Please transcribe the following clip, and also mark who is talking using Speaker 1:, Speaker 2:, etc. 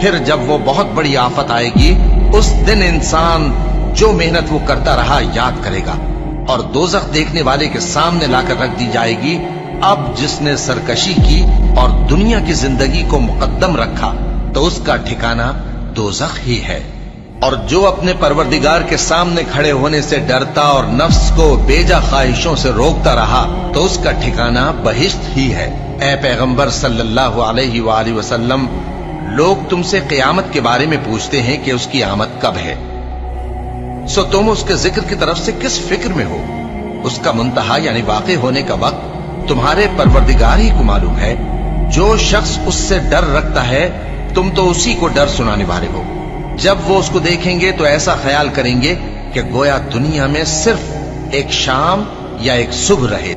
Speaker 1: پھر جب وہ بہت بڑی آفت آئے گی اس دن انسان جو محنت وہ کرتا رہا یاد کرے گا، اور دوزخ دیکھنے والے کے سامنے لا کر رکھ دی جائے گی۔ اب جس نے سرکشی کی اور دنیا کی زندگی کو مقدم رکھا تو اس کا ٹھکانہ دوزخ ہی ہے، اور جو اپنے پروردگار کے سامنے کھڑے ہونے سے ڈرتا اور نفس کو بیجا خواہشوں سے روکتا رہا تو اس کا ٹھکانہ بہشت ہی ہے۔ اے پیغمبر صلی اللہ علیہ وآلہ وسلم، لوگ تم سے قیامت کے بارے میں پوچھتے ہیں کہ اس کی آمد کب ہے، سو تم اس کے ذکر کی طرف سے کس فکر میں ہو؟ اس کا منتہا یعنی واقع ہونے کا وقت تمہارے پروردگار ہی کو معلوم ہے۔ جو شخص اس سے ڈر رکھتا ہے تم تو اسی کو ڈر سنانے والے ہو۔ جب وہ اس کو دیکھیں گے تو ایسا خیال کریں گے کہ گویا دنیا میں صرف ایک شام یا ایک صبح رہے۔